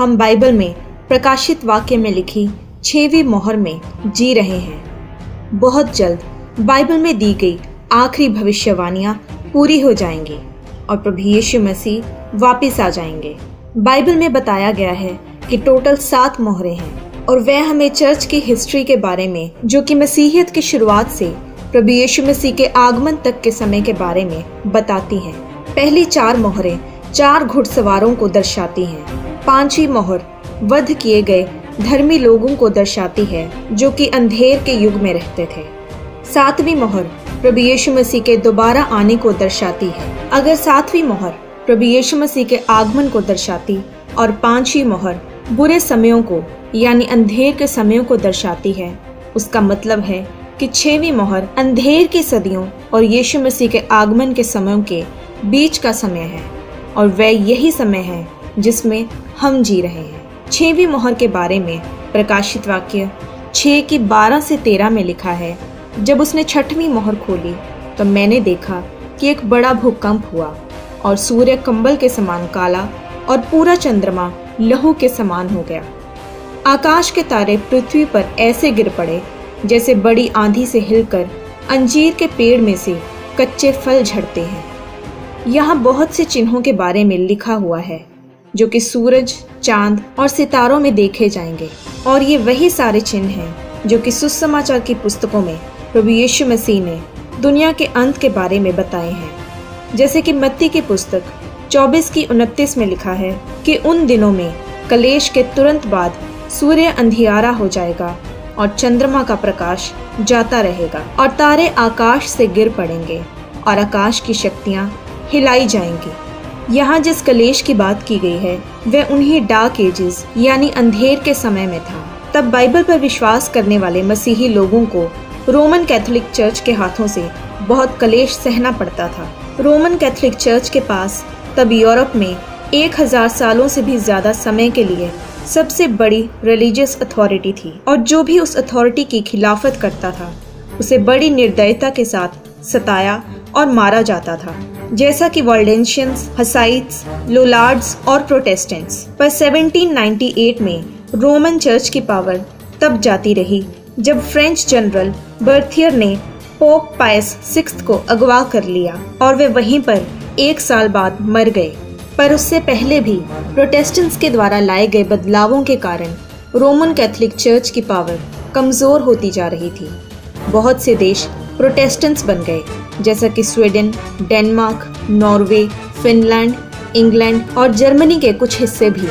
हम बाइबल में प्रकाशित वाक्य में लिखी 6वीं मोहर में जी रहे हैं। बहुत जल्द बाइबल में दी गई आखिरी भविष्यवाणियां पूरी हो जाएंगी और प्रभु यीशु मसीह वापस आ जाएंगे। बाइबल में बताया गया है कि टोटल 7 मोहरें हैं और वह हमें चर्च की हिस्ट्री के बारे में, जो कि मसीहियत की शुरुआत से प्रभु यीशु मसीह के आगमन तक के समय के बारे में बताती हैं। पहली 4 मोहरें 4 घुड़सवारों को दर्शाती हैं। 5वीं मोहर वध किए गए धर्मी लोगों को दर्शाती है जो कि अंधेर के युग में रहते थे। 7वीं मोहर प्रभु यीशु मसीह के दोबारा आने को दर्शाती है। अगर 7वीं मोहर प्रभु यीशु मसीह के आगमन को दर्शाती और 5वीं मोहर बुरे समयों को यानी अंधेर के समयों को दर्शाती है, उसका मतलब है कि 6वीं मोहर अंधेर की सदियों और यीशु मसीह के आगमन के समयों के बीच का समय है और वह यही समय है जिसमें हम जी रहे हैं। 6वीं मोहर के बारे में प्रकाशित वाक्य 6 की 12 से 13 में लिखा है, जब उसने 6वीं मोहर खोली तो मैंने देखा कि एक बड़ा भूकंप हुआ और सूर्य कंबल के समान काला और पूरा चंद्रमा लहू के समान हो गया। आकाश के तारे पृथ्वी पर ऐसे गिर पड़े जैसे बड़ी आंधी से हिलकर अंजीर के पेड़ में से कच्चे फल झड़ते हैं। यहाँ बहुत से चिन्हों के बारे में लिखा हुआ है जो कि सूरज, चांद और सितारों में देखे जाएंगे और ये वही सारे चिन्ह हैं जो कि सुसमाचार की पुस्तकों में प्रभु यीशु मसीह ने दुनिया के अंत के बारे में बताए हैं। जैसे कि मत्ती की पुस्तक 24 की 29 में लिखा है कि उन दिनों में कलेश के तुरंत बाद सूर्य अंधियारा हो जाएगा और चंद्रमा का प्रकाश जाता रहेगा और तारे आकाश से गिर पड़ेंगे और आकाश की शक्तियां हिलाई जाएंगी। यहाँ जिस कलेश की बात की गई है वह उन्हीं डार्क एजेस यानी अंधेर के समय में था। तब बाइबल पर विश्वास करने वाले मसीही लोगों को रोमन कैथोलिक चर्च के हाथों से बहुत कलेश सहना पड़ता था। रोमन कैथोलिक चर्च के पास तब यूरोप में 1000 सालों से भी ज्यादा समय के लिए सबसे बड़ी रिलीजियस अथॉरिटी थी और जो भी उस अथॉरिटी की खिलाफत करता था उसे बड़ी निर्दयता के साथ सताया और मारा जाता था, जैसा कि वाल्डेंशियंस, हसाइट्स, लोलार्ड्स और प्रोटेस्टेंट्स। पर 1798 में रोमन चर्च की पावर तब जाती रही जब फ्रेंच जनरल बर्थियर ने पोप पायस 6 को अगवा कर लिया और वे वहीं पर 1 साल बाद मर गए। पर उससे पहले भी प्रोटेस्टेंट्स के द्वारा लाए गए बदलावों के कारण रोमन कैथोलिक चर्च की पावर कमजोर होती जा रही थी। बहुत से देश प्रोटेस्टेंट्स बन गए, जैसा कि Sweden, Denmark, Norway, Finland, England और जर्मनी के कुछ हिस्से भी।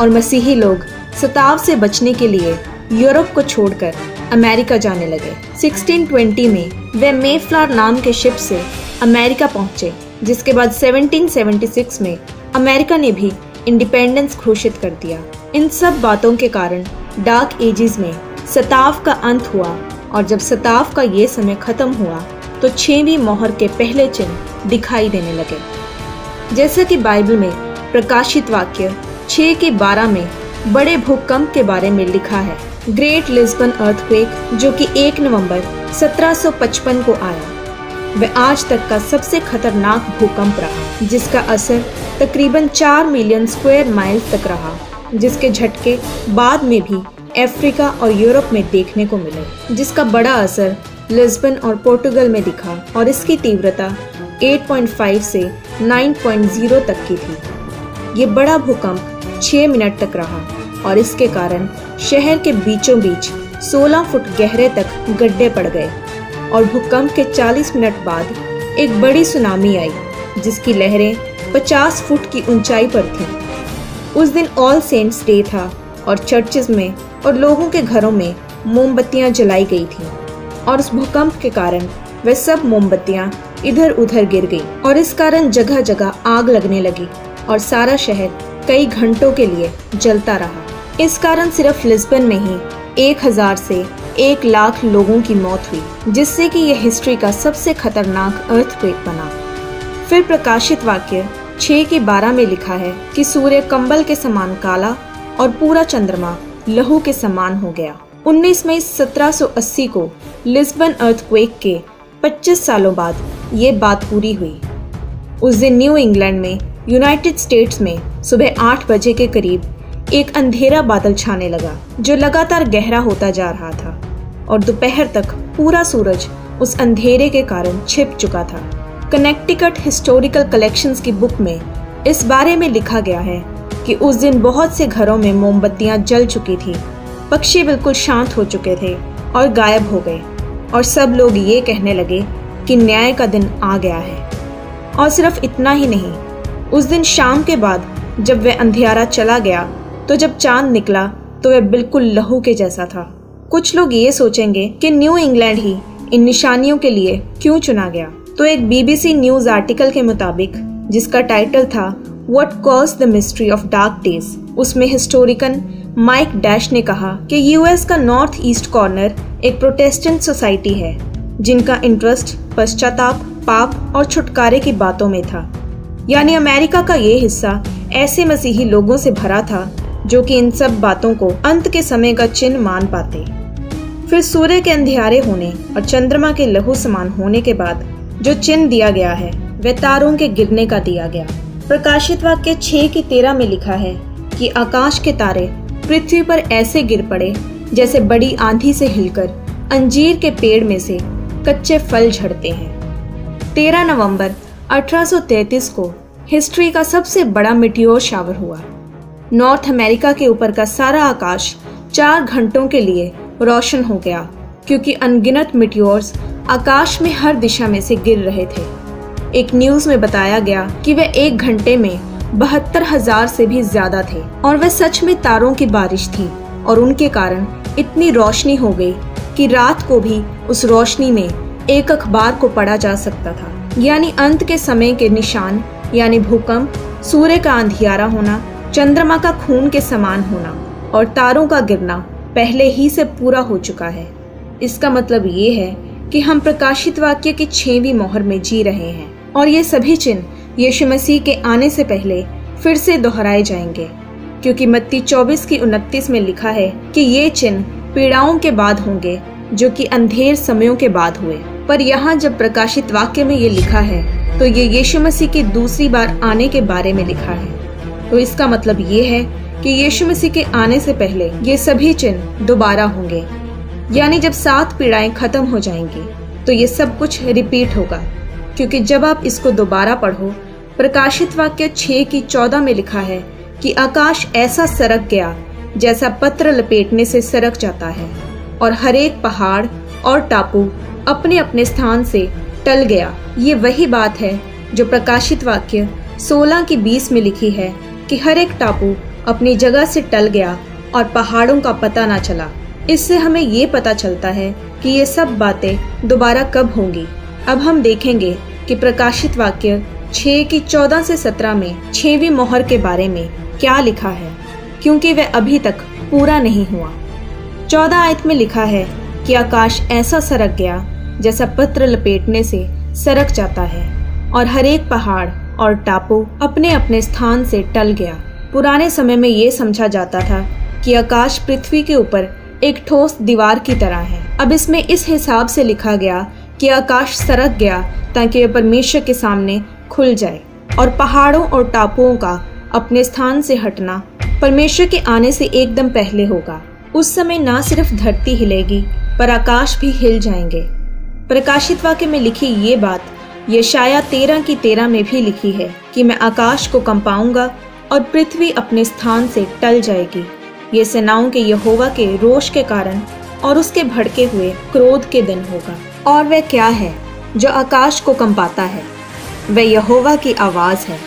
और मसीही लोग सताव से बचने के लिए यूरोप को छोड़कर अमेरिका जाने लगे। 1620 में वे मेफ्लावर नाम के शिप से अमेरिका पहुंचे, जिसके बाद 1776 में अमेरिका ने भी इंडिपेंडेंस घोषित कर दिया। इन सब बातों के कारण डार्क एजेस में सताव का अंत हुआ और जब सताव का ये समय खत्म हुआ तो 6वीं मोहर के पहले चिन्ह दिखाई देने लगे। जैसा कि बाइबल में प्रकाशित वाक्य 6 के 12 में बड़े भूकंप के बारे में लिखा है, ग्रेट लिस्बन अर्थक्वेक, जो कि 1 नवंबर 1755 को आया। वह आज तक का सबसे खतरनाक भूकंप रहा, जिसका असर तकरीबन 4 मिलियन स्क्वायर माइल तक रहा, जिसके झटके बाद में भी अफ्रीका और यूरोप में देखने को मिले, जिसका बड़ा असर लिस्बन और पोर्टुगल में दिखा और इसकी तीव्रता 8.5 से 9.0 तक की थी। ये बड़ा भूकंप 6 मिनट तक रहा और इसके कारण शहर के बीचों बीच 16 फुट गहरे तक गड्ढे पड़ गए और भूकंप के 40 मिनट बाद एक बड़ी सुनामी आई जिसकी लहरें 50 फुट की ऊंचाई पर थीं। उस दिन ऑल सेंट्स डे था और चर्चेज में और लोगों के घरों में मोमबत्तियां जलाई गई थीं और उस भूकंप के कारण वह सब मोमबत्तियां इधर उधर गिर गई और इस कारण जगह जगह आग लगने लगी और सारा शहर कई घंटों के लिए जलता रहा। इस कारण सिर्फ लिस्बन में ही 1000 से 1 लाख लोगों की मौत हुई, जिससे कि यह हिस्ट्री का सबसे खतरनाक अर्थक्वेक बना। फिर प्रकाशित वाक्य 6 के 12 में लिखा है कि सूर्य कंबल के समान काला और पूरा चंद्रमा लहू के समान हो गया। 19 मई 1780 को लिस्बन अर्थक्वेक के 25 सालों बाद ये बात पूरी हुई। उस दिन न्यू इंग्लैंड में यूनाइटेड स्टेट्स में सुबह 8 बजे के करीब एक अंधेरा बादल छाने लगा जो लगातार गहरा होता जा रहा था और दोपहर तक पूरा सूरज उस अंधेरे के कारण छिप चुका था। कनेक्टिकट हिस्टोरिकल कलेक्शंस की बुक में इस बारे में लिखा गया है कि उस दिन बहुत से घरों में मोमबत्तियां जल चुकी थी, पक्षी बिल्कुल शांत हो चुके थे और गायब हो गए और सब लोग ये कहने लगे कि न्याय का दिन आ गया है। और सिर्फ इतना ही नहीं, उस दिन शाम के बाद जब वह अंधियारा चला गया तो जब चांद निकला तो वह बिल्कुल लहू के जैसा था। कुछ लोग ये सोचेंगे कि न्यू इंग्लैंड ही इन निशानियों के लिए क्यों चुना गया। तो एक BBC न्यूज आर्टिकल के मुताबिक, जिसका टाइटल था what caused the mystery of dark days, उसमें हिस्टोरिकन माइक डैश ने कहा कि US का नॉर्थ ईस्ट कॉर्नर एक प्रोटेस्टेंट सोसाइटी है जिनका इंटरेस्ट पश्चाताप, पाप और छुटकारे की बातों में था। यानी अमेरिका का ये हिस्सा ऐसे मसीही लोगों से भरा था जो कि इन सब बातों को अंत के समय का चिन्ह मान पाते। फिर सूर्य के अंधियारे होने और चंद्रमा के लहू समान होने के बाद जो चिन्ह दिया गया है वह तारों के गिरने का दिया गया। प्रकाशित वाक्य 6:13 में लिखा है कि आकाश के तारे पृथ्वी पर ऐसे गिर पड़े जैसे बड़ी आंधी से हिलकर अंजीर के पेड़ में से कच्चे फल झड़ते हैं। 13 नवंबर 1833 को हिस्ट्री का सबसे बड़ा मिटियोर शावर हुआ। नॉर्थ अमेरिका के ऊपर का सारा आकाश 4 घंटों के लिए रोशन हो गया क्योंकि अनगिनत मिटियोर्स आकाश में हर दिशा में से गिर रहे थे। एक न्यूज में बताया गया कि वह 1 घंटे में 72,000 से भी ज्यादा थे और वह सच में तारों की बारिश थी और उनके कारण इतनी रोशनी हो गई कि रात को भी उस रोशनी में एक अखबार को पढ़ा जा सकता था। यानी अंत के समय के निशान, यानी भूकंप, सूर्य का अंधियारा होना, चंद्रमा का खून के समान होना और तारों का गिरना पहले ही से पूरा हो चुका है। इसका मतलब ये है कि हम प्रकाशित वाक्य की 6वीं मोहर में जी रहे हैं और ये सभी चिन्ह यीशु मसीह के आने से पहले फिर से दोहराए जाएंगे, क्योंकि मत्ती 24:29 में लिखा है कि ये चिन्ह पीड़ाओं के बाद होंगे जो कि अंधेर समयों के बाद हुए। पर यहाँ जब प्रकाशित वाक्य में ये लिखा है तो ये यीशु मसीह की दूसरी बार आने के बारे में लिखा है। तो इसका मतलब ये है कि यीशु मसीह के आने से पहले ये सभी चिन्ह दोबारा होंगे। यानी जब 7 पीड़ाएं खत्म हो जाएंगी तो ये सब कुछ रिपीट होगा, क्योंकि जब आप इसको दोबारा पढ़ो, प्रकाशित वाक्य 6:14 में लिखा है कि आकाश ऐसा सरक गया जैसा पत्र लपेटने से सरक जाता है और हर एक पहाड़ और टापू अपने अपने स्थान से टल गया। ये वही बात है जो प्रकाशित वाक्य 16:20 में लिखी है कि हर एक टापू अपनी जगह से टल गया और पहाड़ों का पता ना चला। इससे हमें ये पता चलता है कि ये सब बातें दोबारा कब होंगी। अब हम देखेंगे कि प्रकाशित वाक्य 6:14 से 17 में 6वीं मोहर के बारे में क्या लिखा है, क्योंकि वह अभी तक पूरा नहीं हुआ। 14 आयत में लिखा है कि आकाश ऐसा सरक गया जैसा पत्र लपेटने से सरक जाता है और हर एक पहाड़ और टापू अपने अपने स्थान से टल गया। पुराने समय में ये समझा जाता था कि आकाश पृथ्वी के ऊपर एक ठोस दीवार की तरह है। अब इसमें इस हिसाब से लिखा गया कि आकाश सरक गया ताकि वह परमेश्वर के सामने खुल जाए और पहाड़ों और टापुओं का अपने स्थान से हटना परमेश्वर के आने से एकदम पहले होगा। उस समय ना सिर्फ धरती हिलेगी पर आकाश भी हिल जाएंगे। प्रकाशित वाक्य में लिखी ये बात यशाया 13:13 में भी लिखी है कि मैं आकाश को कंपाऊंगा और पृथ्वी अपने स्थान से टल जाएगी। ये सेनाओं के यहोवा के रोष के कारण और उसके भड़के हुए क्रोध के दिन होगा। और वह क्या है जो आकाश को कंपाता है? वह यहोवा की आवाज है।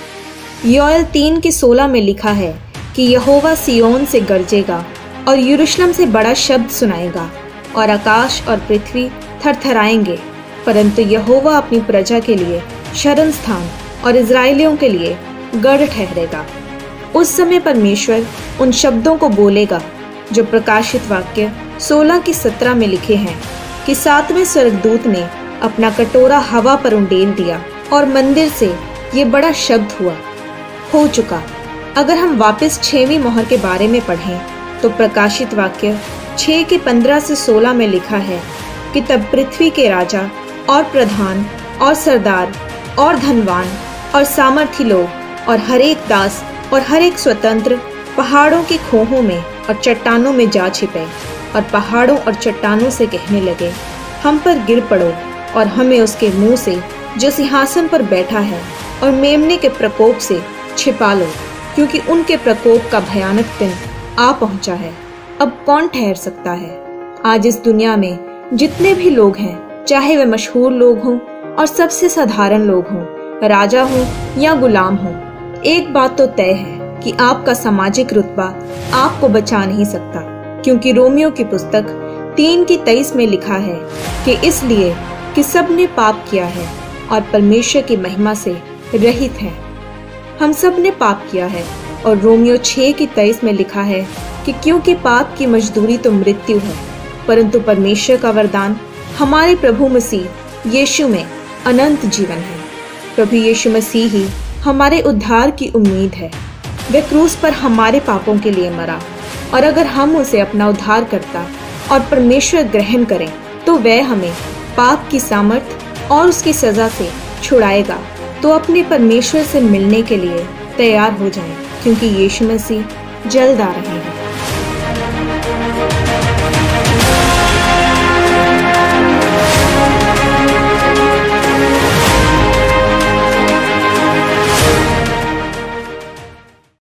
योएल 3:16 में लिखा है कि यहोवा सियोन से गरजेगा और यरूशलेम से बड़ा शब्द सुनाएगा और आकाश और पृथ्वी थरथराएंगे, परंतु यहोवा अपनी प्रजा के लिए शरण स्थान और इजराइलियों के लिए गढ़ ठहरेगा। उस समय परमेश्वर उन शब्दों को बोलेगा जो प्रकाशित वाक्य 16:17 में लिखे हैं कि 7वें स्वर्गदूत ने अपना कटोरा हवा पर उंडेल दिया और मंदिर से ये बड़ा शब्द हुआ, हो चुका। अगर हम वापस 6वीं मोहर के बारे में पढ़ें तो प्रकाशित वाक्य 6:15 से 16 में लिखा है कि तब पृथ्वी के राजा और प्रधान और सरदार और धनवान और सामर्थी लोग और हर एक दास और हर एक स्वतंत्र पहाड़ों की खोहों में और चट्टानों में जा छिपे और पहाड़ों और चट्टानों से कहने लगे, हम पर गिर पड़ो और हमें उसके मुंह से जो सिंहासन पर बैठा है और मेमने के प्रकोप से छिपा लो, क्योंकि उनके प्रकोप का भयानक दिन आ पहुंचा है। अब कौन ठहर सकता है? आज इस दुनिया में जितने भी लोग हैं, चाहे वे मशहूर लोग हों और सबसे साधारण लोग हों, राजा हों या गुलाम हों, एक बात तो तय है कि आपका सामाजिक रुतबा आपको बचा नहीं सकता, क्योंकि रोमियो की पुस्तक 3:23 में लिखा है कि इसलिए कि सबने पाप किया है और परमेश्वर की महिमा से रहित है। हम सब ने पाप किया है। और रोमियो 6:23 में लिखा है कि क्योंकि पाप की मजदूरी तो मृत्यु है, परंतु परमेश्वर का वरदान हमारे प्रभु मसीह यीशु में अनंत जीवन है। प्रभु यीशु मसीह ही हमारे उद्धार की उम्मीद है। वह क्रूस पर हमारे पापों के लिए मरा, और अगर हम उसे अपना उद्धारकर्ता और परमेश्वर ग्रहण करें तो वह हमें पाप की सामर्थ और उसकी सजा से छुड़ाएगा। तो अपने परमेश्वर से मिलने के लिए तैयार हो जाएं, क्योंकि यीशु मसीह जल्द आ रहे हैं।